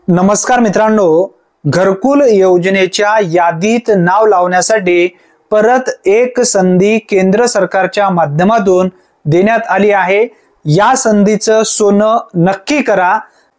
नमस्कार मित्रांनो, घरकुल योजनेच्या यादीत नाव लावण्यासाठी परत एक संधी केंद्र सरकारच्या माध्यमातून देण्यात आली आहे। या संधीचं सोनं नक्की करा,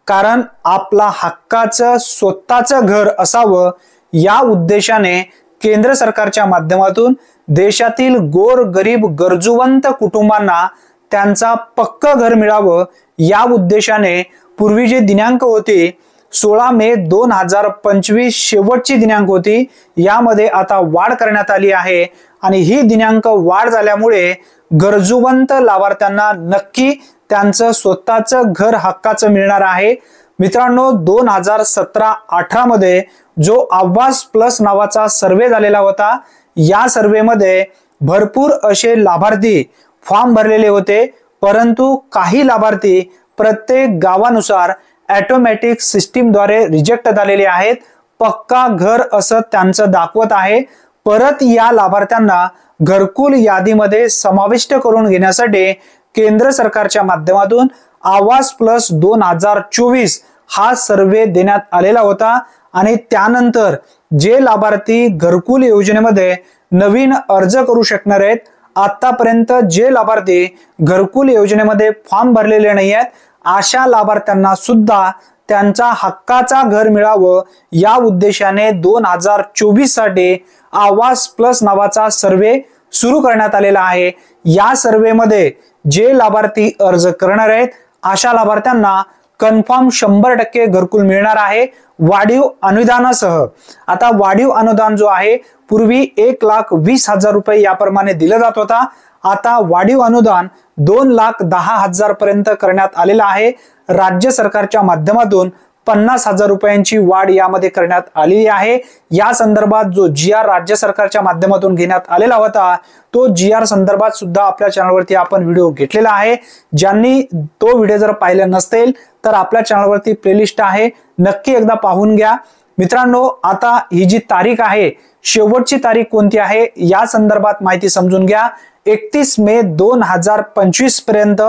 कारण आपला हक्काचं स्वतःचं घर असावं या उद्देशाने केंद्र सरकारच्या माध्यमातून देशातील गोरगरीब गरजूवंत कुटुंबांना त्यांचा पक्क घर मिळावं या उद्देशाने पूर्वी जे दिनांक होते 16 मे 2025 शेवटची दिनांक होती, यामध्ये आता वाढ करण्यात आली आहे आणि ही दिनांक वाढ झाल्यामुळे गरजूवंत लाभार्थ्यांना नक्की त्यांचं स्वतःचं घर हक्काचं मिळणार आहे। मित्रांनो, 2017-18 मध्ये जो आवास प्लस नावाचा सर्वे झालेला होता, या सर्वेमध्ये भरपूर असे लाभार्थी फॉर्म भरलेले होते, परंतु काही लाभार्थी प्रत्येक गावानुसार ऑटोमॅटिक सिस्टीम द्वारे रिजेक्ट झालेले आहेत। पक्का घर असं त्यांचं दाखवत आहे। परत या लाभार्थ्यांना घरकुल यादीमध्ये समाविष्ट करून घेण्यासाठी केंद्र सरकारच्या माध्यमातून आवास प्लस 2024 हा सर्वे देण्यात आलेला होता आणि त्यानंतर जे लाभार्थी घरकुल योजनेमध्ये नवीन अर्ज करू शकणार आहेत, आतापर्यंत जे लाभार्थी घरकुल योजनेमध्ये फॉर्म भरलेले नाही आहेत, अशा लाभार्थ्यांना सुद्धा त्यांचा हक्काचा घर मिळावं या उद्देशाने 2024 साठी आवास प्लस नावाचा सर्वे सुरू करण्यात आलेला आहे। या सर्वेमध्ये जे लाभार्थी अर्ज करणार आहेत अशा लाभार्थ्यांना कन्फर्म 100% घरकुल मिळणार आहे वाढीव अनुदानासह। आता वाढीव अनुदान जो आहे पूर्वी 1,20,000 रुपये याप्रमाणे दिला जात होता, आता वाढीव अनुदान 2,10,000 पर्यंत करण्यात आलेला आहे। राज्य सरकारच्या माध्यमातून 50,000 रुपयांची वाढ यामध्ये करण्यात आलेली आहे। या संदर्भात जो GR राज्य सरकारच्या माध्यमातून घेण्यात आलेला होता, तो GR संदर्भात सुद्धा आपल्या चॅनलवरती आपण व्हिडिओ घेतलेला आहे। ज्यांनी तो व्हिडिओ जर पाहिला नसेल तर आपल्या चॅनलवरती प्लेलिस्ट आहे, नक्की एकदा पाहून घ्या। मित्रांनो, आता ही जी तारीख आहे, शेवटची तारीख कोणती आहे या संदर्भात माहिती समजून घ्या। 31 मे 2025 पर्यंत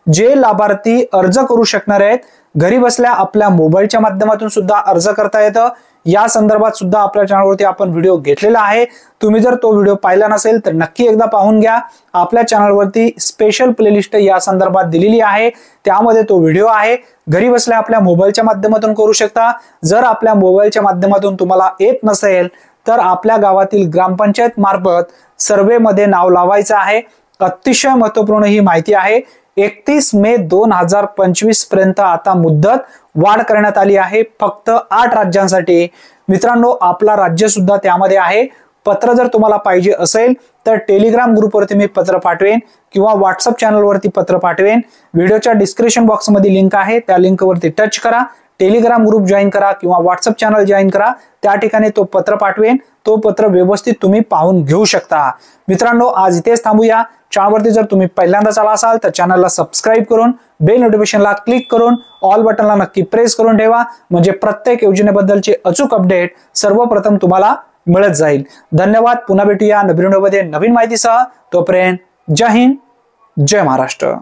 जे लाभार्थी अर्ज करू शकणार आहेत, घरी बसल्या आपल्या मोबाईलच्या माध्यमातून सुद्धा अर्ज करता येतं। या संदर्भात सुद्धा आपल्या चॅनलवरती आपण व्हिडिओ घेतलेला आहे। तुम्ही जर तो व्हिडिओ पाहिला नसेल तर नक्की एकदा पाहून घ्या। आपल्या चॅनलवरती स्पेशल प्लेलिस्ट या संदर्भात दिलेली आहे, त्यामध्ये तो व्हिडिओ आहे। घरी बसल्या आपल्या मोबाईलच्या माध्यमातून करू शकता। जर आपल्या मोबाईलच्या माध्यमातून तुम्हाला येत नसेल तर आपल्या गावातील ग्रामपंचायत मार्फत सर्वे मध्ये नाव लावायचं आहे। अतिशय महत्त्वपूर्ण ही माहिती आहे। 31 मे 2025 पर्यंत आता मुदत वाढ करण्यात आली आहे, फक्त 8 राज्यांसाठी। मित्रांनो, आपला राज्य सुद्धा त्यामध्ये आहे। पत्र जर तुम्हाला पाहिजे असेल तर टेलिग्राम ग्रुपवरती मी पत्र पाठवेन किंवा व्हॉट्सअप चॅनलवरती पत्र पाठवेन। व्हिडिओच्या डिस्क्रिप्शन बॉक्समध्ये लिंक आहे, त्या लिंकवरती टच करा, टेलिग्राम ग्रुप जॉईन करा किंवा व्हॉट्सअप चॅनल जॉईन करा, त्या ठिकाणी तो पत्र पाठवेन। तो पत्र व्यवस्थित तुम्ही पाहून घेऊ शकता। मित्रांनो, आज इथेच थांबूया। चॅनलवरती जर तुम्ही पहिल्यांदाच आला असाल तर चॅनलला सबस्क्राइब करून बेल नोटिफिकेशनला क्लिक करून ऑल बटनला नक्की प्रेस करून ठेवा, म्हणजे प्रत्येक योजनेबद्दलचे अचूक अपडेट सर्वप्रथम तुम्हाला मिळत जाईल। धन्यवाद। पुन्हा भेटूया नवीन व्हिडिओमध्ये नवीन माहितीसह। तोपर्यंत जय हिंद, जय महाराष्ट्र।